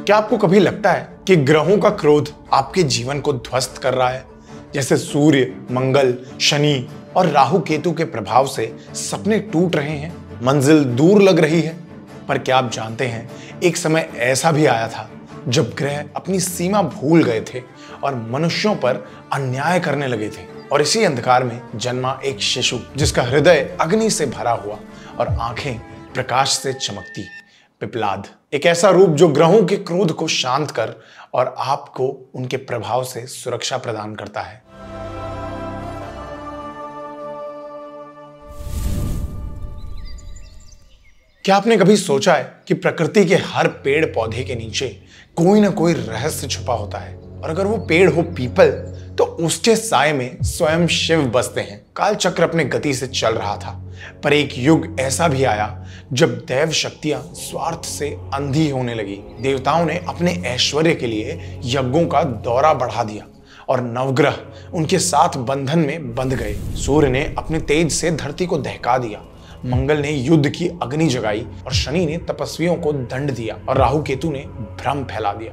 क्या आपको कभी लगता है कि ग्रहों का क्रोध आपके जीवन को ध्वस्त कर रहा है? जैसे सूर्य, मंगल, शनि और राहु केतु के प्रभाव से सपने टूट रहे हैं, मंजिल दूर लग रही है। पर क्या आप जानते हैं, एक समय ऐसा भी आया था जब ग्रह अपनी सीमा भूल गए थे और मनुष्यों पर अन्याय करने लगे थे। और इसी अंधकार में जन्मा एक शिशु जिसका हृदय अग्नि से भरा हुआ और आंखें प्रकाश से चमकती, पिप्लाद। एक ऐसा रूप जो ग्रहों के क्रोध को शांत कर और आपको उनके प्रभाव से सुरक्षा प्रदान करता है। क्या आपने कभी सोचा है कि प्रकृति के हर पेड़ पौधे के नीचे कोई ना कोई रहस्य छुपा होता है? और अगर वो पेड़ हो पीपल, तो उसके साए में स्वयं शिव बसते हैं। काल चक्र अपने गति से चल रहा था, पर एक युग ऐसा भी आया जब दैव शक्तियां स्वार्थ से अंधी होने लगी। देवताओं ने अपने ऐश्वर्य के लिए यज्ञों का दौरा बढ़ा दिया और नवग्रह उनके साथ बंधन में बंध गए। सूर्य ने अपने तेज से धरती को दहका दिया, मंगल ने युद्ध की अग्नि जगाई और शनि ने तपस्वियों को दंड दिया और राहु केतु ने भ्रम फैला दिया।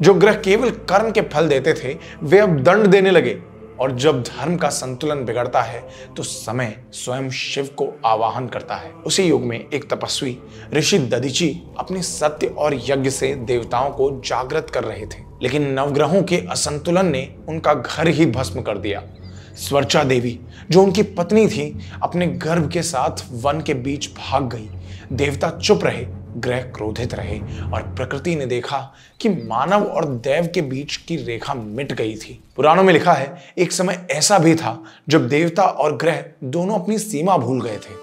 जो ग्रह केवल कर्म के फल देते थे, वे अब दंड देने लगे। और जब धर्म का संतुलन बिगड़ता है तो समय स्वयं शिव को आवाहन करता है। उसी युग में एक तपस्वी ऋषि दधीचि अपने सत्य और यज्ञ से देवताओं को जागृत कर रहे थे, लेकिन नवग्रहों के असंतुलन ने उनका घर ही भस्म कर दिया। स्वर्चा देवी, जो उनकी पत्नी थी, अपने गर्भ के साथ वन के बीच भाग गई। देवता चुप रहे, ग्रह क्रोधित रहे और प्रकृति ने देखा कि मानव और दैव के बीच की रेखा मिट गई थी। पुराणों में लिखा है, एक समय ऐसा भी था जब देवता और ग्रह दोनों अपनी सीमा भूल गए थे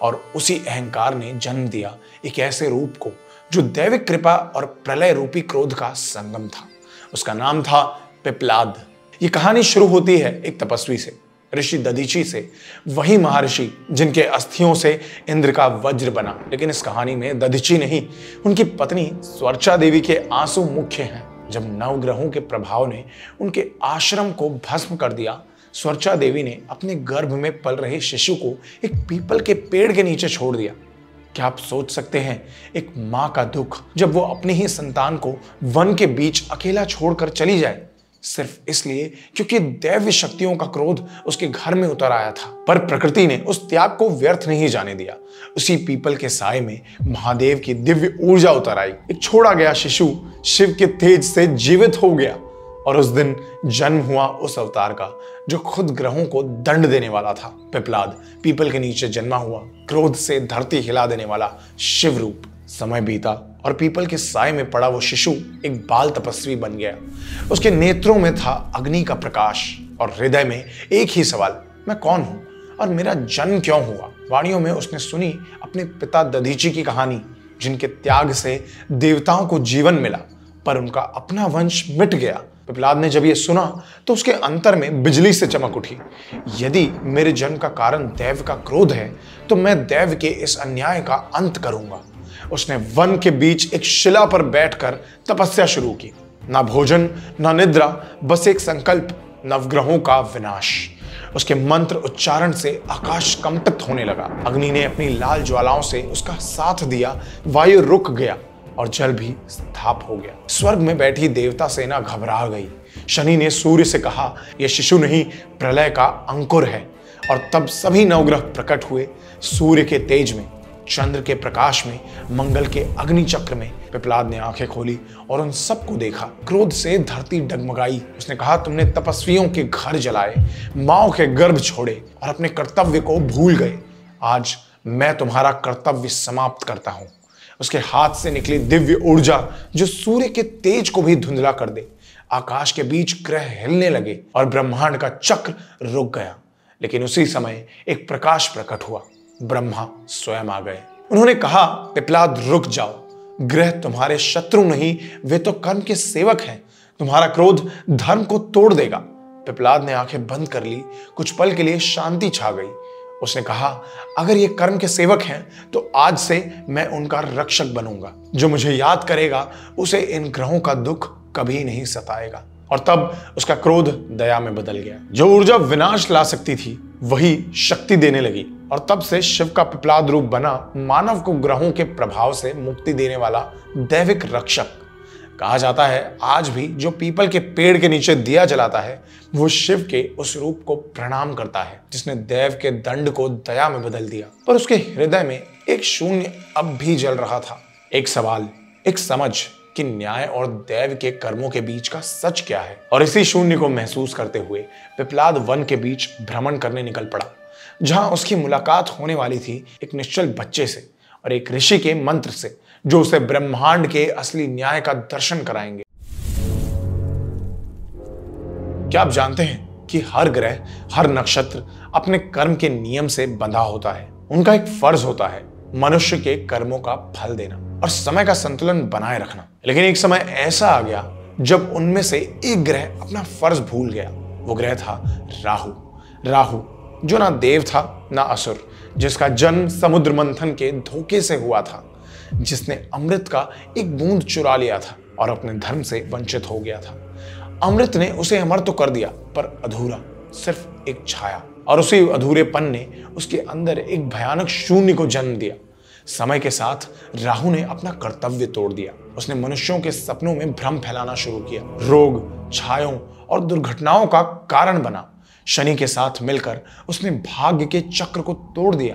और उसी अहंकार ने जन्म दिया एक ऐसे रूप को जो दैविक कृपा और प्रलय रूपी क्रोध का संगम था। उसका नाम था पिप्लाद। ये कहानी शुरू होती है एक तपस्वी से, ऋषि दधीचि से, वही महर्षि जिनके अस्थियों से इंद्र का वज्र बना। लेकिन इस कहानी में दधीचि नहीं, उनकी पत्नी स्वर्चा देवी के आंसू मुख्य हैं। जब नवग्रहों के प्रभाव ने उनके आश्रम को भस्म कर दिया, स्वर्चा देवी ने अपने गर्भ में पल रहे शिशु को एक पीपल के पेड़ के नीचे छोड़ दिया। क्या आप सोच सकते हैं एक मां का दुख जब वो अपनी ही संतान को वन के बीच अकेला छोड़कर चली जाए, सिर्फ इसलिए क्योंकि दैव्य शक्तियों का क्रोध उसके घर में उतर आया था। पर प्रकृति ने उस त्याग को व्यर्थ नहीं जाने दिया। उसी पीपल के साए में महादेव की दिव्य ऊर्जा उतर आई। एक छोड़ा गया शिशु शिव के तेज से जीवित हो गया और उस दिन जन्म हुआ उस अवतार का जो खुद ग्रहों को दंड देने वाला था। पिप्लाद पीपल के नीचे जन्मा हुआ, क्रोध से धरती हिला देने वाला शिव रूप। समय बीता और पीपल के साए में पड़ा वो शिशु एक बाल तपस्वी बन गया। उसके नेत्रों में था अग्नि का प्रकाश और हृदय में एक ही सवाल, मैं कौन हूं और मेरा जन्म क्यों हुआ? वाणियों में उसने सुनी अपने पिता दधीचि की कहानी, जिनके त्याग से देवताओं को जीवन मिला, पर उनका अपना वंश मिट गया। पिप्लाद ने जब ये सुना तो उसके अंतर में बिजली से चमक उठी। यदि मेरे जन्म का कारण दैव का क्रोध है, तो मैं दैव के इस अन्याय का अंत करूंगा। उसने वन के बीच एक शिला पर बैठकर तपस्या शुरू की। ना भोजन, ना निद्रा, बस एक संकल्प, नवग्रहों का विनाश। उसके मंत्र उच्चारण से आकाश कंपित होने लगा। अग्नि ने अपनी लाल ज्वालाओं से उसका साथ दिया, वायु रुक गया और जल भी स्थाप हो गया। स्वर्ग में बैठी देवता सेना घबरा गई। शनि ने सूर्य से कहा, यह शिशु नहीं, प्रलय का अंकुर है। और तब सभी नवग्रह प्रकट हुए, सूर्य के तेज में, चंद्र के प्रकाश में, मंगल के अग्नि चक्र में। पिप्लाद ने आंखें खोली और उन सबको देखा। क्रोध से धरती डगमगाई। उसने कहा, तुमने तपस्वियों के घर जलाए, माओ के गर्भ छोड़े और अपने कर्तव्य को भूल गए। आज मैं तुम्हारा कर्तव्य समाप्त करता हूं। उसके हाथ से निकली दिव्य ऊर्जा जो सूर्य के तेज को भी धुंधला कर दे। आकाश के बीच ग्रह हिलने लगे और ब्रह्मांड का चक्र रुक गया। लेकिन उसी समय एक प्रकाश प्रकट हुआ। ब्रह्मा स्वयं आ गए। उन्होंने कहा, पिप्लाद रुक जाओ, ग्रह तुम्हारे शत्रु नहीं, वे तो कर्म के सेवक हैं। तुम्हारा क्रोध धर्म को तोड़ देगा। पिप्लाद ने आंखें बंद कर ली। कुछ पल के लिए शांति छा गई। उसने कहा, अगर ये कर्म के सेवक हैं तो आज से मैं उनका रक्षक बनूंगा। जो मुझे याद करेगा उसे इन ग्रहों का दुख कभी नहीं सताएगा। और तब उसका क्रोध दया में बदल गया। जो ऊर्जा विनाश ला सकती थी वही शक्ति देने लगी और तब से शिव का पिप्लाद रूप बना मानव को ग्रहों के प्रभाव से मुक्ति देने वाला दैविक रक्षक। कहा जाता है आज भी जो पीपल के पेड़ के नीचे दिया जलाता है वो शिव के उस रूप को प्रणाम करता है जिसने देव के दंड को दया में बदल दिया। पर उसके हृदय में एक शून्य अब भी जल रहा था, एक सवाल, एक समझ कि न्याय और देव के कर्मों के बीच का सच क्या है। और इसी शून्य को महसूस करते हुए पिपलाद वन के बीच भ्रमण करने निकल पड़ा, जहां उसकी मुलाकात होने वाली थी एक निश्चल बच्चे से और एक ऋषि के मंत्र से जो उसे ब्रह्मांड के असली न्याय का दर्शन कराएंगे। क्या आप जानते हैं कि हर ग्रह, हर नक्षत्र अपने कर्म के नियम से बंधा होता है। उनका एक फर्ज होता है मनुष्य के कर्मों का फल देना और समय का संतुलन बनाए रखना। लेकिन एक समय ऐसा आ गया जब उनमें से एक ग्रह अपना फर्ज भूल गया। वो ग्रह था राहु। राहु जो ना देव था ना असुर, जिसका जन्म समुद्र मंथन के धोखे से हुआ था, जिसने अमृत का एक बूंद चुरा लिया था और अपने धर्म से वंचित हो गया था। अमृत ने उसे अमर तो कर दिया पर अधूरा, सिर्फ एक छाया, और उसी अधूरेपन ने उसके अंदर एक भयानक शून्य को जन्म दिया। समय के साथ राहु ने अपना कर्तव्य तोड़ दिया। उसने मनुष्यों के सपनों में भ्रम फैलाना शुरू किया, रोग, छायों और दुर्घटनाओं का कारण बना। शनि के साथ मिलकर उसने भाग्य के चक्र को तोड़ दिया।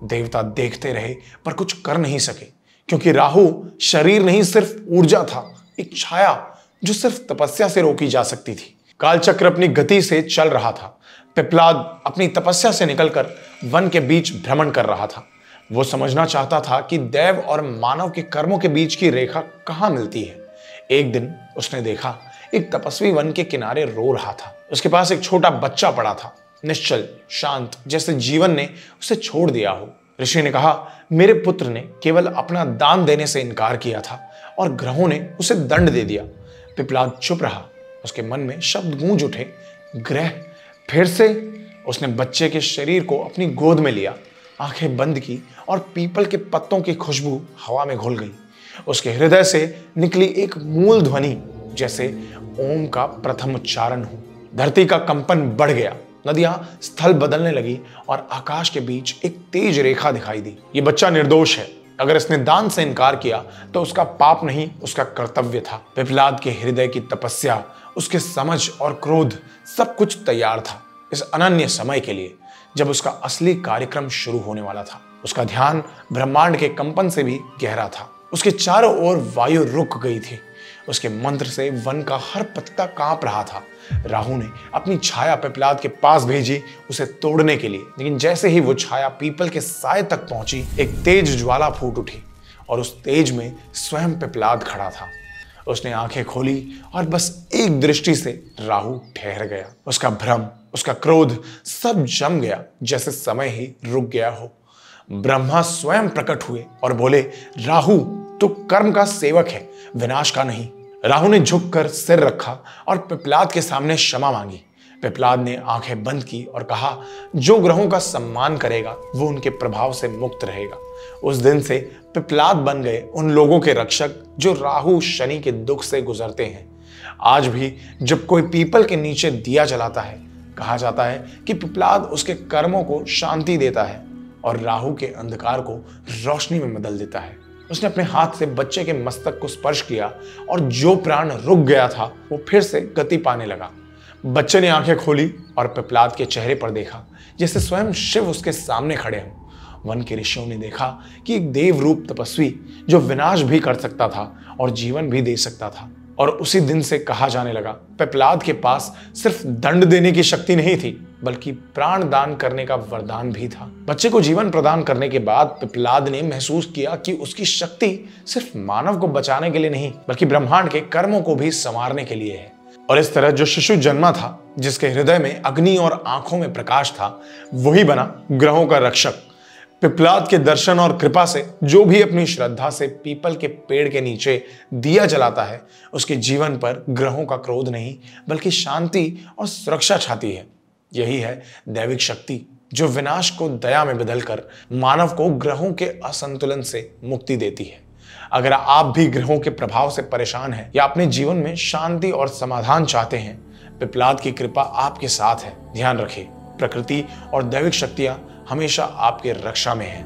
देवता देखते रहे पर कुछ कर नहीं सके, क्योंकि राहु शरीर नहीं सिर्फ ऊर्जा था, एक छाया जो सिर्फ तपस्या से रोकी जा सकती थी। कालचक्र अपनी गति से चल रहा था। पिपलाद अपनी तपस्या से निकलकर वन के बीच भ्रमण कर रहा था। वो समझना चाहता था कि देव और मानव के कर्मों के बीच की रेखा कहां मिलती है। एक दिन उसने देखा एक तपस्वी वन के किनारे रो रहा था। उसके पास एक छोटा बच्चा पड़ा था, निश्चल, शांत, जैसे जीवन ने उसे छोड़ दिया हो। ऋषि ने कहा, मेरे पुत्र ने केवल अपना दान देने से इनकार किया था और ग्रहों ने उसे दंड दे दिया। पिपलाद चुप रहा। उसके मन में शब्द गूंज उठे, ग्रह। फिर से उसने बच्चे के शरीर को अपनी गोद में लिया, आंखें बंद की और पीपल के पत्तों की खुशबू हवा में घुल गई। उसके हृदय से निकली एक मूल ध्वनि, जैसे ओम का प्रथम उच्चारण हो। धरती का कंपन बढ़ गया, नदियां स्थल बदलने लगी और आकाश के बीच एक तेज रेखा दिखाई दी। ये बच्चा निर्दोष है। अगर इसने दान से इनकार किया तो उसका पाप नहीं, उसका कर्तव्य था। पिपलाद के हृदय की तपस्या, उसके समझ और क्रोध, सब कुछ तैयार था इस अनन्य समय के लिए जब उसका असली कार्यक्रम शुरू होने वाला था। उसका ध्यान ब्रह्मांड के कंपन से भी गहरा था। उसके चारों ओर वायु रुक गई थी। उसके मंत्र से वन का हर पत्ता कांप रहा था। राहु ने अपनी छाया पिपलाद के पास भेजी उसे तोड़ने के लिए, लेकिन जैसे ही वो छाया पीपल के साय तक पहुंची, एक तेज ज्वाला फूट उठी और उस तेज में स्वयं पिपलाद खड़ा था। उसने आंखें खोली और बस एक दृष्टि से राहु ठहर गया। उसका भ्रम, उसका क्रोध सब जम गया, जैसे समय ही रुक गया हो। ब्रह्मा स्वयं प्रकट हुए और बोले, राहु तो कर्म का सेवक है, विनाश का नहीं। राहु ने झुककर सिर रखा और पिपलाद के सामने क्षमा मांगी। पिपलाद ने आंखें बंद की और कहा, जो ग्रहों का सम्मान करेगा वो उनके प्रभाव से मुक्त रहेगा। उस दिन से पिपलाद बन गए उन लोगों के रक्षक जो राहु शनि के दुख से गुजरते हैं। आज भी जब कोई पीपल के नीचे दिया जलाता है, कहा जाता है कि पिपलाद उसके कर्मों को शांति देता है और राहु के अंधकार को रोशनी में बदल देता है। उसने अपने हाथ से बच्चे के मस्तक को स्पर्श किया और जो प्राण रुक गया था वो फिर से गति पाने लगा। बच्चे ने आंखें खोली और पिपलाद के चेहरे पर देखा जैसे स्वयं शिव उसके सामने खड़े हों। वन के ऋषियों ने देखा कि एक देव रूप तपस्वी जो विनाश भी कर सकता था और जीवन भी दे सकता था। और उसी दिन से कहा जाने लगा, पिपलाद के पास सिर्फ दंड देने की शक्ति नहीं थी, बल्कि प्राण दान करने का वरदान भी था। बच्चे को जीवन प्रदान करने के बाद पिपलाद ने महसूस किया कि उसकी शक्ति सिर्फ मानव को बचाने के लिए नहीं, बल्कि ब्रह्मांड के कर्मों को भी संवारने के लिए है। और इस तरह जो शिशु जन्मा था, जिसके हृदय में अग्नि और आंखों में प्रकाश था, वही बना ग्रहों का रक्षक। पिपलाद के दर्शन और कृपा से जो भी अपनी श्रद्धा से पीपल के पेड़ के नीचे दिया जलाता है, उसके जीवन पर ग्रहों का क्रोध नहीं, बल्कि शांति और सुरक्षा छाती है। यही है दैविक शक्ति जो विनाश को दया में बदलकर मानव को ग्रहों के असंतुलन से मुक्ति देती है। अगर आप भी ग्रहों के प्रभाव से परेशान हैं या अपने जीवन में शांति और समाधान चाहते हैं, पिपलाद की कृपा आपके साथ है। ध्यान रखें, प्रकृति और दैविक शक्तियां हमेशा आपके रक्षा में हैं।